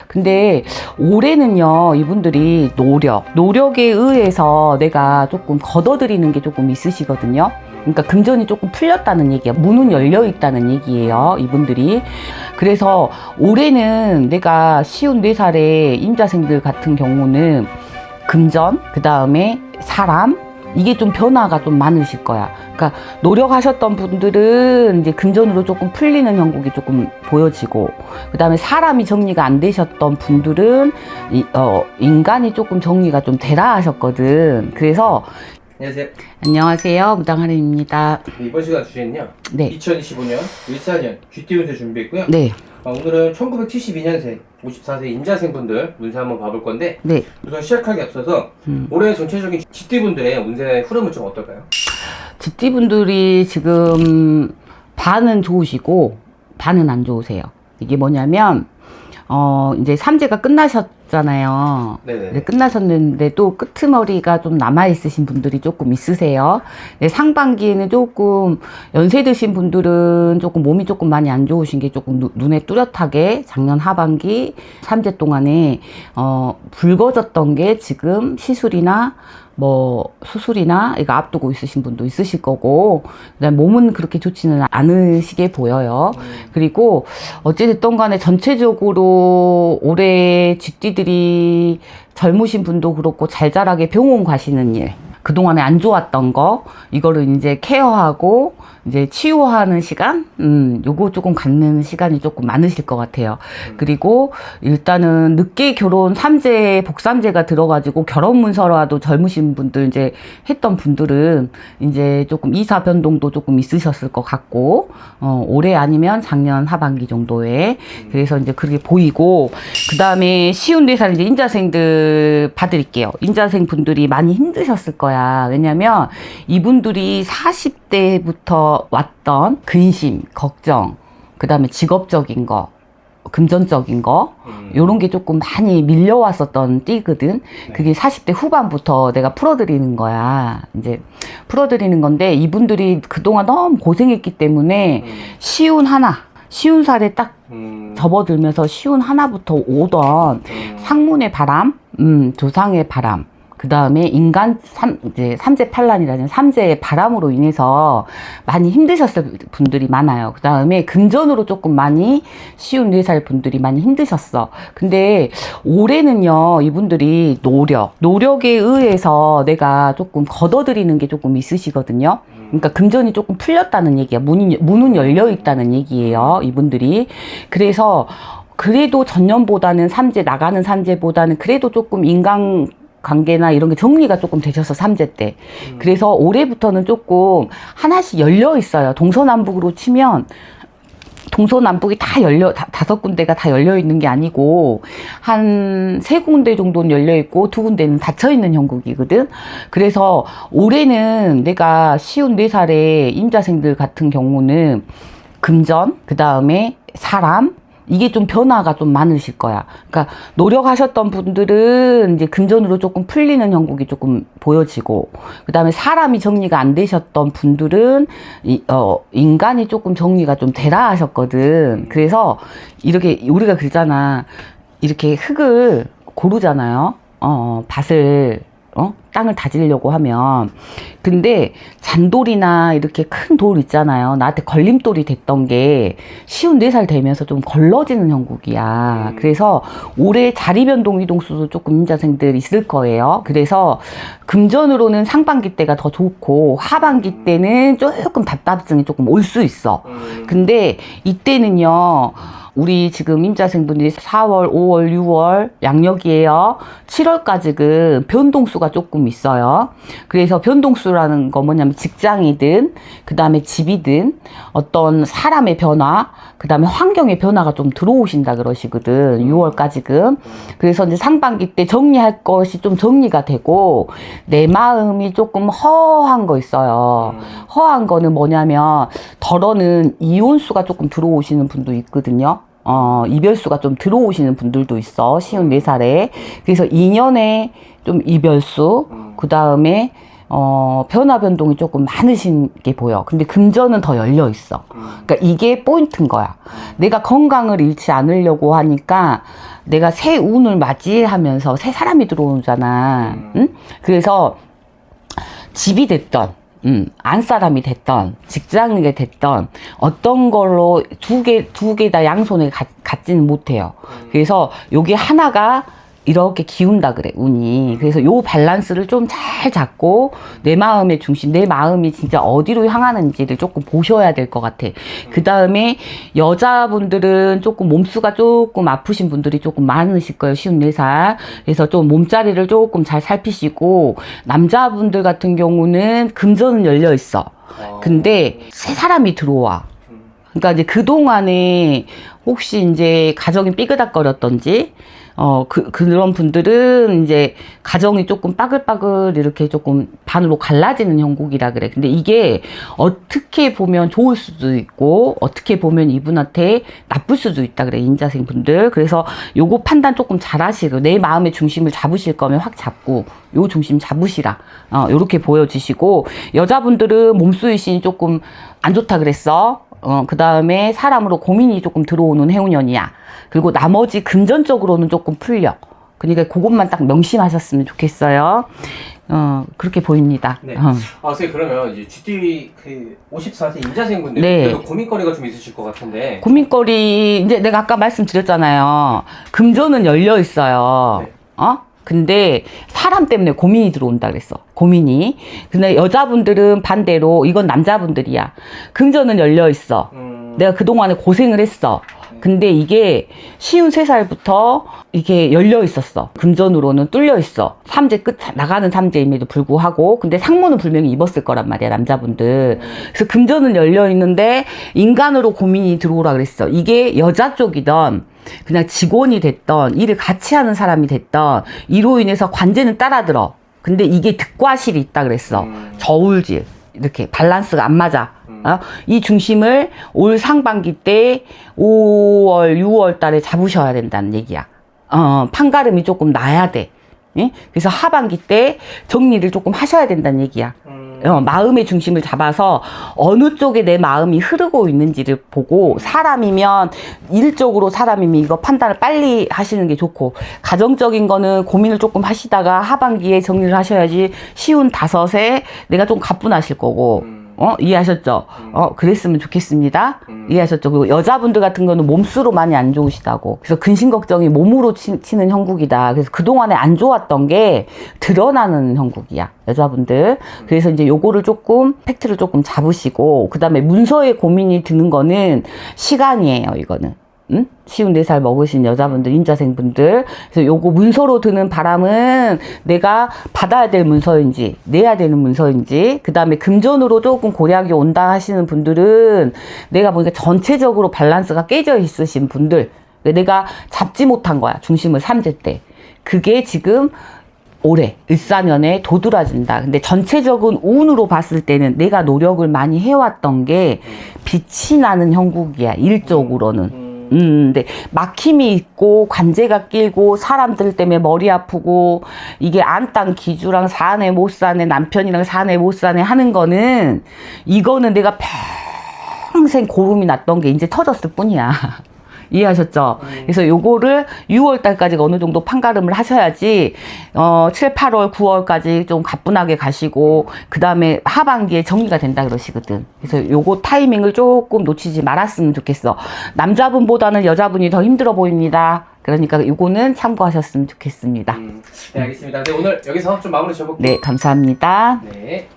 근데 올해는요, 이분들이 노력에 의해서 내가 조금 걷어들이는 게 조금 있으시거든요. 그러니까 금전이 조금 풀렸다는 얘기야. 문은 열려 있다는 얘기예요, 이분들이. 그래서 올해는 내가 54살의 임자생들 같은 경우는 금전, 그 다음에 사람, 이게 좀 변화가 좀 많으실 거야. 그러니까 노력하셨던 분들은 이제 금전으로 조금 풀리는 형국이 조금 보여지고, 그 다음에 사람이 정리가 안 되셨던 분들은 인간이 조금 정리가 좀 되라 하셨거든. 그래서 안녕하세요. 안녕하세요, 무당하림입니다. 네, 이번 시간 주제는요. 네. 2025년 일사년 쥐띠 운세 준비했고요. 네. 오늘은 1972년생 54세 임자생 분들 운세 한번 봐볼 건데, 네. 우선 시작하기 앞서서 올해 전체적인 쥐띠 분들의 운세 흐름은 좀 어떨까요? 쥐띠 분들이 지금 반은 좋으시고 반은 안 좋으세요. 이게 뭐냐면 이제 삼재가 끝나셨잖아요. 네네. 이제 끝나셨는데도 끄트머리가 좀 남아있으신 분들이 조금 있으세요. 상반기에는 조금 연세 드신 분들은 조금 몸이 조금 많이 안 좋으신 게 조금 눈에 뚜렷하게 작년 하반기 삼재 동안에 붉어졌던 게 지금 시술이나 뭐 수술이나 이거 앞두고 있으신 분도 있으실 거고, 그다음 몸은 그렇게 좋지는 않으시게 보여요. 그리고 어찌됐든 간에 전체적으로 올해 쥐띠들이 젊으신 분도 그렇고 잘 자라게 병원 가시는 일, 그동안에 안 좋았던 거 이거를 이제 케어하고 이제 치유하는 시간, 요거 조금 갖는 시간이 조금 많으실 것 같아요. 그리고 일단은 늦게 결혼 삼재, 복삼재가 들어가지고 결혼 문서라도 젊으신 분들 이제 했던 분들은 이제 조금 이사 변동도 조금 있으셨을 것 같고, 올해 아니면 작년 하반기 정도에. 그래서 이제 그렇게 보이고, 그 다음에 54살 이제 임자생들 봐드릴게요. 임자생 분들이 많이 힘드셨을 거야. 왜냐면 이분들이 40대부터 왔던 근심, 걱정, 그 다음에 직업적인 거, 금전적인 거, 요런 게 조금 많이 밀려왔었던 띠거든. 그게 40대 후반부터 내가 풀어드리는 거야. 이제 풀어드리는 건데, 이분들이 그동안 너무 고생했기 때문에 쉬운 살에 딱 접어들면서 쉬운 하나부터 오던 상문의 바람, 조상의 바람, 그 다음에 이제 삼재 판란이라는 삼재의 바람으로 인해서 많이 힘드셨을 분들이 많아요. 그 다음에 금전으로 조금 많이 54살 분들이 많이 힘드셨어. 근데 올해는요, 이분들이 노력에 의해서 내가 조금 걷어들이는 게 조금 있으시거든요. 그러니까 금전이 조금 풀렸다는 얘기야. 문은 열려 있다는 얘기예요, 이분들이. 그래서 그래도 전년보다는 나가는 삼재보다는 그래도 조금 인간 관계나 이런 게 정리가 조금 되셔서 삼재 때. 그래서 올해부터는 조금 하나씩 열려 있어요. 동서남북으로 치면 동서남북이 다 5군데가 다 열려 있는 게 아니고 한 3군데 정도는 열려 있고 2군데는 닫혀 있는 형국이거든. 그래서 올해는 내가 54살의 임자생들 같은 경우는 금전, 그 다음에 사람, 이게 좀 변화가 좀 많으실 거야. 그러니까 노력하셨던 분들은 이제 금전으로 조금 풀리는 형국이 조금 보여지고, 그 다음에 사람이 정리가 안 되셨던 분들은 인간이 조금 정리가 좀 되라 하셨거든. 그래서 이렇게 우리가 그러잖아. 이렇게 흙을 고르잖아요. 밭을 땅을 다지려고 하면. 근데 잔돌이나 이렇게 큰 돌 있잖아요. 나한테 걸림돌이 됐던 게 54살 되면서 좀 걸러지는 형국이야. 그래서 올해 자리 변동 이동수도 조금 임자생들 있을 거예요. 그래서 금전으로는 상반기 때가 더 좋고 하반기 때는 조금 답답증이 조금 올 수 있어. 근데 이때는요, 우리 지금 임자생분들이 4월, 5월, 6월 양력이에요. 7월까지는 변동수가 조금 있어요. 그래서 변동수라는 거 뭐냐면 직장이든, 그 다음에 집이든, 어떤 사람의 변화, 그 다음에 환경의 변화가 좀 들어오신다 그러시거든. 6월까지는. 그래서 이제 상반기 때 정리할 것이 좀 정리가 되고, 내 마음이 조금 허한 거 있어요. 허한 거는 뭐냐면, 덜어는 이혼수가 조금 들어오시는 분도 있거든요. 이별수가 좀 들어오시는 분들도 있어. 54살에. 그래서 2년에 좀 이별수, 그 다음에 변화 변동이 조금 많으신 게 보여. 근데 금전은 더 열려 있어. 그러니까 이게 포인트인 거야. 내가 건강을 잃지 않으려고 하니까 내가 새 운을 맞이하면서 새 사람이 들어오잖아. 응? 그래서 집이 됐던 안사람이 됐던 직장이 됐던 어떤 걸로 두 개 다 양손에 갖지는 못해요. 그래서 요게 하나가 이렇게 기운다 그래, 운이. 그래서 요 밸런스를 좀 잘 잡고 내 마음의 중심, 내 마음이 진짜 어디로 향하는지를 조금 보셔야 될 것 같아. 그 다음에 여자분들은 조금 몸수가 조금 아프신 분들이 조금 많으실 거예요. 54살. 그래서 좀 몸자리를 조금 잘 살피시고, 남자분들 같은 경우는 금전은 열려 있어. 근데 새 사람이 들어와. 그러니까 이제 그동안에 혹시 이제 가정이 삐그덕거렸던지, 그런 분들은 이제 가정이 조금 빠글빠글 이렇게 조금 반으로 갈라지는 형국이라 그래. 근데 이게 어떻게 보면 좋을 수도 있고, 어떻게 보면 이분한테 나쁠 수도 있다 그래, 인자생 분들. 그래서 요거 판단 조금 잘 하시고, 내 마음의 중심을 잡으실 거면 확 잡고, 요 중심 잡으시라. 요렇게 보여주시고, 여자분들은 몸수이신이 조금 안 좋다 그랬어. 그 다음에 사람으로 고민이 조금 들어오는 해운년이야. 그리고 나머지 금전적으로는 조금 풀려. 그러니까 그것만 딱 명심하셨으면 좋겠어요. 그렇게 보입니다. 네. 선생님, 그러면 이제 GT 54세 인자생 분들, 네. 그래도 고민거리가 좀 있으실 것 같은데. 고민거리, 이제 내가 아까 말씀드렸잖아요. 금전은 열려 있어요. 네. 근데 사람 때문에 고민이 들어온다 그랬어. 고민이. 근데 여자분들은 반대로, 이건 남자분들이야. 금전은 열려 있어. 내가 그동안에 고생을 했어. 근데 이게 53살부터 이게 열려 있었어. 금전으로는 뚫려 있어. 삼재 끝 나가는 삼재임에도 불구하고. 근데 상문은 분명히 입었을 거란 말이야, 남자분들. 그래서 금전은 열려 있는데 인간으로 고민이 들어오라 그랬어. 이게 여자 쪽이던 그냥 직원이 됐던, 일을 같이 하는 사람이 됐던, 이로 인해서 관제는 따라들어. 근데 이게 득과실이 있다 그랬어. 저울질. 이렇게 밸런스가 안 맞아. 이 중심을 올 상반기 때 5월, 6월 달에 잡으셔야 된다는 얘기야. 판가름이 조금 나야 돼. 예? 그래서 하반기 때 정리를 조금 하셔야 된다는 얘기야. 마음의 중심을 잡아서 어느 쪽에 내 마음이 흐르고 있는지를 보고, 사람이면 일적으로 사람이면 이거 판단을 빨리 하시는 게 좋고, 가정적인 거는 고민을 조금 하시다가 하반기에 정리를 하셔야지. 쉬운 5에 내가 좀 가뿐하실 거고. 이해하셨죠? 그랬으면 좋겠습니다. 이해하셨죠? 그리고 여자분들 같은 거는 몸수로 많이 안 좋으시다고. 그래서 근심 걱정이 몸으로 치는 형국이다. 그래서 그동안에 안 좋았던 게 드러나는 형국이야, 여자분들. 그래서 이제 요거를 조금, 팩트를 조금 잡으시고, 그 다음에 문서에 고민이 드는 거는 시간이에요, 이거는. 54살 먹으신 여자분들, 인자생분들. 그래서 요거 문서로 드는 바람은 내가 받아야 될 문서인지, 내야 되는 문서인지, 그 다음에 금전으로 조금 고략이 온다 하시는 분들은 내가 보니까 전체적으로 밸런스가 깨져 있으신 분들, 내가 잡지 못한 거야, 중심을 삼재 때. 그게 지금 올해, 을사년에 도드라진다. 근데 전체적인 운으로 봤을 때는 내가 노력을 많이 해왔던 게 빛이 나는 형국이야, 일적으로는. 근데 막힘이 있고 관제가 끼고 사람들 때문에 머리 아프고, 이게 안땅 기주랑 사내 못 사내, 남편이랑 사내 못 사내 하는 거는, 이거는 내가 평생 고름이 났던 게 이제 터졌을 뿐이야. 이해하셨죠? 그래서 요거를 6월 달까지 어느 정도 판가름을 하셔야지, 7, 8월, 9월까지 좀 가뿐하게 가시고, 그 다음에 하반기에 정리가 된다 그러시거든. 그래서 요거 타이밍을 조금 놓치지 말았으면 좋겠어. 남자분보다는 여자분이 더 힘들어 보입니다. 그러니까 요거는 참고하셨으면 좋겠습니다. 네, 알겠습니다. 네, 오늘 여기서 좀 마무리 지어볼게요. 네, 감사합니다. 네.